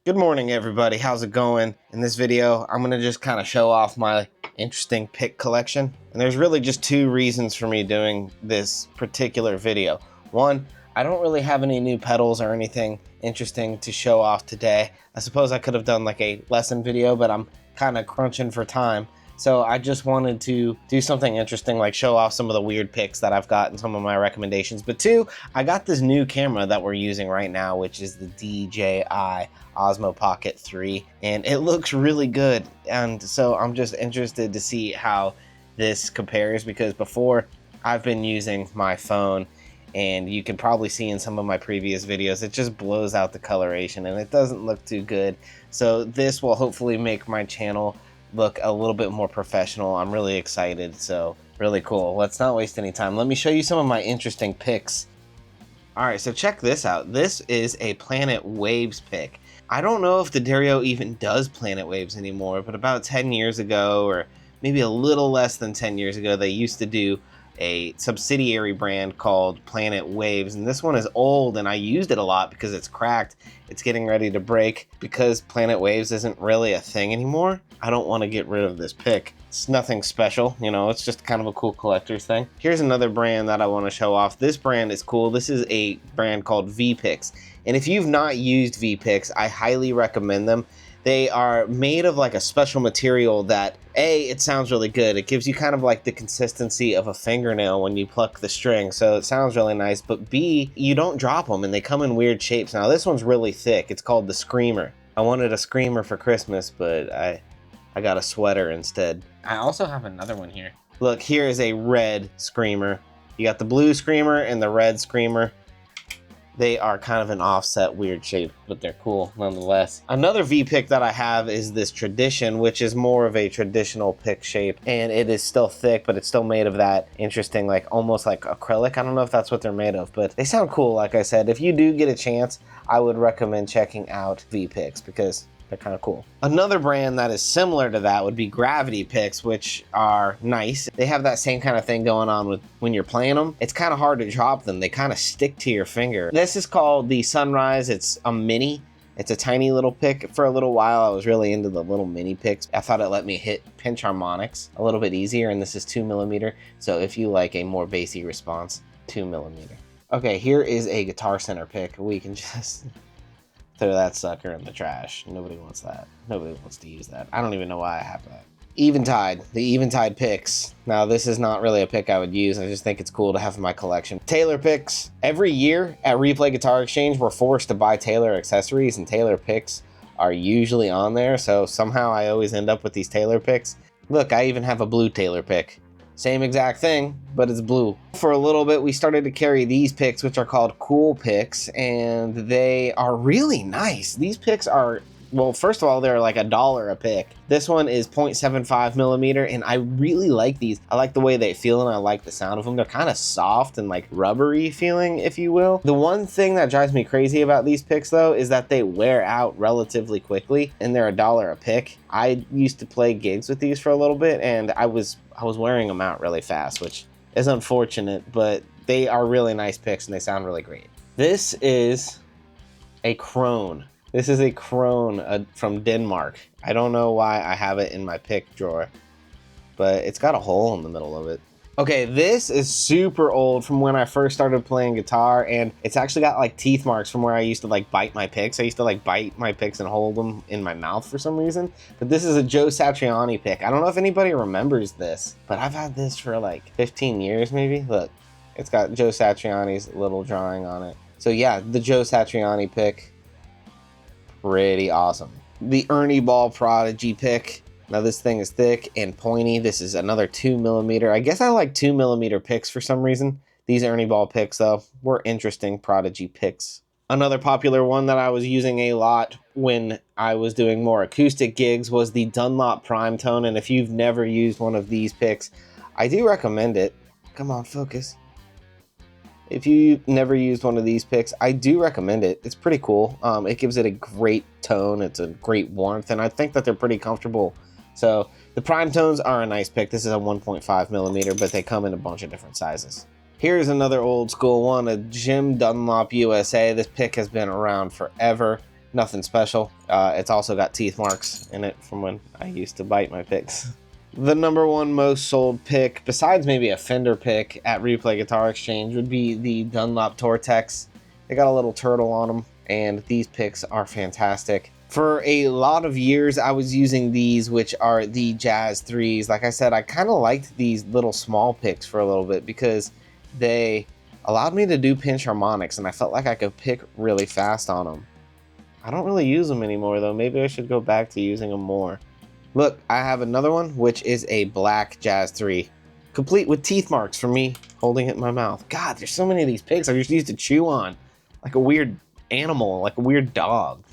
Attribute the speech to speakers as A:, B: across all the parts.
A: Good morning, everybody. How's it going? In this video, I'm gonna just kind of show off my interesting pick collection. And there's really just two reasons for me doing this particular video. One, I don't really have any new pedals or anything interesting to show off today. I suppose I could have done like a lesson video, but I'm kind of crunching for time. So I just wanted to do something interesting, like show off some of the weird picks that I've got and some of my recommendations. But two, I got this new camera that we're using right now, which is the DJI Osmo Pocket 3, and it looks really good. And so I'm just interested to see how this compares, because before I've been using my phone, and you can probably see in some of my previous videos, it just blows out the coloration and it doesn't look too good. So this will hopefully make my channel look a little bit more professional. I'm really excited, so really cool. Let's not waste any time. Let me show you some of my interesting picks. All right, so check this out. This is a Planet Waves pick. I don't know if the Dario even does Planet Waves anymore, but about 10 years ago, or maybe a little less than 10 years ago, they used to do a subsidiary brand called Planet Waves, and this one is old and I used it a lot because it's cracked. It's getting ready to break. Because Planet Waves isn't really a thing anymore, I don't want to get rid of this pick. It's nothing special, you know, it's just kind of a cool collector's thing. Here's another brand that I want to show off. This brand is cool. This is a brand called V-Picks, and if you've not used V-Picks, I highly recommend them. They are made of like a special material that, A, it sounds really good. It gives you kind of like the consistency of a fingernail when you pluck the string, so it sounds really nice. But B, you don't drop them and they come in weird shapes. Now this one's really thick. It's called the Screamer. I wanted a Screamer for Christmas, but I got a sweater instead. I also have another one here. Look, here is a red Screamer. You got the blue Screamer and the red Screamer. They are kind of an offset weird shape, but they're cool nonetheless. Another V-pick that I have is this Tradition, which is more of a traditional pick shape, and it is still thick, but it's still made of that interesting, like almost like acrylic. I don't know if that's what they're made of, but they sound cool. Like I said, if you do get a chance, I would recommend checking out V-picks because they're kind of cool. Another brand that is similar to that would be Gravity Picks, which are nice. They have that same kind of thing going on with when you're playing them. It's kind of hard to drop them. They kind of stick to your finger. This is called the Sunrise. It's a mini. It's a tiny little pick. For a little while, I was really into the little mini picks. I thought it let me hit pinch harmonics a little bit easier, and this is 2mm. So if you like a more bassy response, 2mm. Okay, here is a Guitar Center pick. We can just throw that sucker in the trash. Nobody wants that. Nobody wants to use that. I don't even know why I have that. Eventide, the Eventide picks. Now this is not really a pick I would use. I just think it's cool to have in my collection. Taylor picks. Every year at Replay Guitar Exchange, we're forced to buy Taylor accessories, and Taylor picks are usually on there. So somehow I always end up with these Taylor picks. Look, I even have a blue Taylor pick. Same exact thing, but it's blue. For a little bit, we started to carry these picks, which are called Cool Picks, and they are really nice. These picks are, well, first of all, they're like $1 a pick. This one is 0.75mm, and I really like these. I like the way they feel, and I like the sound of them. They're kind of soft and like rubbery feeling, if you will. The one thing that drives me crazy about these picks, though, is that they wear out relatively quickly, and they're $1 a pick. I used to play gigs with these for a little bit, and I was wearing them out really fast, which is unfortunate, but they are really nice picks, and they sound really great. This is a Krone. This is a Krone from Denmark. I don't know why I have it in my pick drawer, but it's got a hole in the middle of it. Okay, this is super old from when I first started playing guitar, and it's actually got like teeth marks from where I used to like bite my picks. I used to like bite my picks and hold them in my mouth for some reason. But this is a Joe Satriani pick. I don't know if anybody remembers this, but I've had this for like 15 years maybe. Look, it's got Joe Satriani's little drawing on it. So yeah, the Joe Satriani pick, pretty awesome. The Ernie Ball Prodigy pick. Now this thing is thick and pointy. This is another 2mm. I guess I like 2mm picks for some reason. These Ernie Ball picks, though, were interesting Prodigy picks. Another popular one that I was using a lot when I was doing more acoustic gigs was the Dunlop Prime Tone. And if you've never used one of these picks, I do recommend it. Come on, focus. If you've never used one of these picks, I do recommend it. It's pretty cool. It gives it a great tone. It's a great warmth, and I think that they're pretty comfortable. So the Prime Tones are a nice pick. This is a 1.5mm, but they come in a bunch of different sizes. Here's another old school one, a Jim Dunlop USA. This pick has been around forever. Nothing special. It's also got teeth marks in it from when I used to bite my picks. The number one most sold pick, besides maybe a Fender pick at Replay Guitar Exchange, would be the Dunlop Tortex. They got a little turtle on them, and these picks are fantastic. For a lot of years, I was using these, which are the Jazz 3s. Like I said, I kind of liked these little small picks for a little bit because they allowed me to do pinch harmonics, and I felt like I could pick really fast on them. I don't really use them anymore, though. Maybe I should go back to using them more. Look, I have another one, which is a black Jazz 3, complete with teeth marks from me holding it in my mouth. God, there's so many of these picks I just used to chew on, like a weird animal, like a weird dog.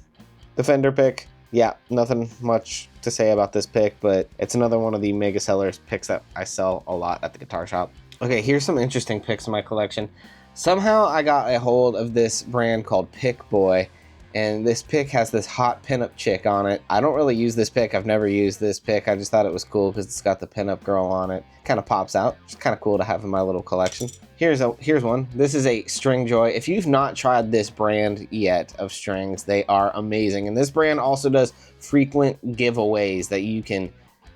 A: The Fender pick, yeah, nothing much to say about this pick, but it's another one of the mega sellers picks that I sell a lot at the guitar shop. Okay, here's some interesting picks in my collection. Somehow I got a hold of this brand called Pick Boy, and this pick has this hot pinup chick on it. I don't really use this pick. I've never used this pick. I just thought it was cool because it's got the pinup girl on it. Kind of pops out. It's kind of cool to have in my little collection. Here's one. This is a String Joy. If you've not tried this brand yet of strings, they are amazing. And this brand also does frequent giveaways that you can,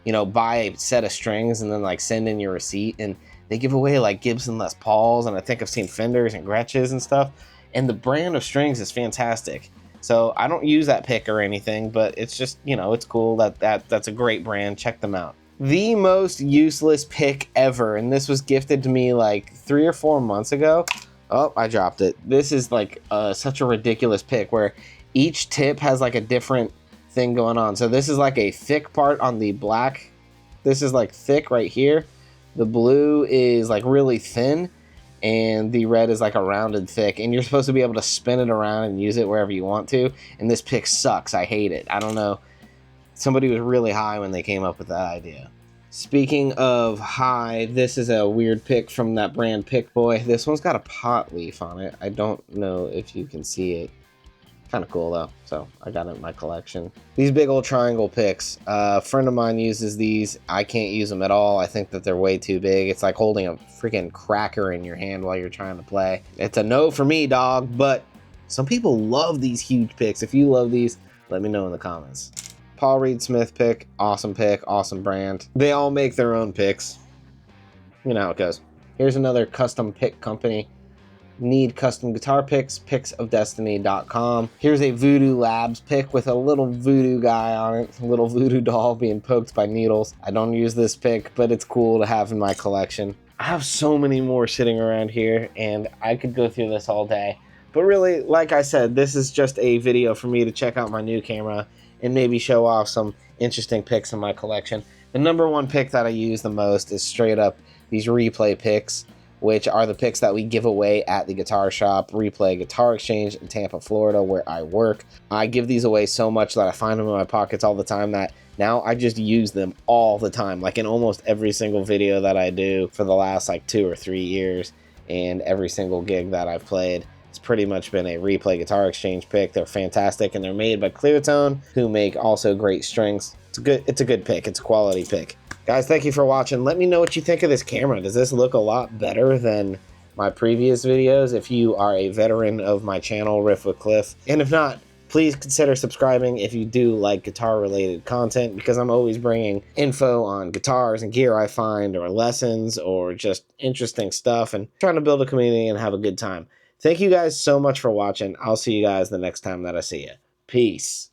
A: you know, buy a set of strings and then like send in your receipt. And they give away like Gibson Les Pauls, and I think I've seen Fenders and Gretches and stuff. And the brand of strings is fantastic. So I don't use that pick or anything, but it's just, you know, it's cool. That's a great brand. Check them out. The most useless pick ever, and this was gifted to me like 3 or 4 months ago. Oh, I dropped it. This is like such a ridiculous pick where each tip has like a different thing going on. So this is like a thick part on the black. This is like thick right here. The blue is like really thin, and the red is like a rounded thick, and you're supposed to be able to spin it around and use it wherever you want to, and this pick sucks. I hate it. I don't know. Somebody was really high when they came up with that idea. Speaking of high, this is a weird pick from that brand Pick Boy. This one's got a pot leaf on it. I don't know if you can see it. Kind of cool though, so I got it in my collection. These big old triangle picks. A friend of mine uses these. I can't use them at all. I think that they're way too big. It's like holding a freaking cracker in your hand while you're trying to play. It's a no for me, dog, but some people love these huge picks. If you love these, let me know in the comments. Paul Reed Smith pick, awesome brand. They all make their own picks. You know how it goes. Here's another custom pick company. Need custom guitar picks, picksofdestiny.com. Here's a Voodoo Labs pick with a little voodoo guy on it, a little voodoo doll being poked by needles. I don't use this pick, but it's cool to have in my collection. I have so many more sitting around here, and I could go through this all day. But really, like I said, this is just a video for me to check out my new camera and maybe show off some interesting picks in my collection. The number one pick that I use the most is straight up these replay picks, which are the picks that we give away at the guitar shop, Replay Guitar Exchange in Tampa, Florida, where I work. I give these away so much that I find them in my pockets all the time that now I just use them all the time, like in almost every single video that I do for the last like 2 or 3 years, and every single gig that I've played. It's pretty much been a Replay Guitar Exchange pick. They're fantastic, and they're made by Cleartone, who make also great strings. It's a good pick. It's a quality pick. Guys, thank you for watching. Let me know what you think of this camera. Does this look a lot better than my previous videos? If you are a veteran of my channel, Riff with Cliff. And if not, please consider subscribing if you do like guitar-related content, because I'm always bringing info on guitars and gear I find, or lessons, or just interesting stuff, and trying to build a community and have a good time. Thank you guys so much for watching. I'll see you guys the next time that I see you. Peace.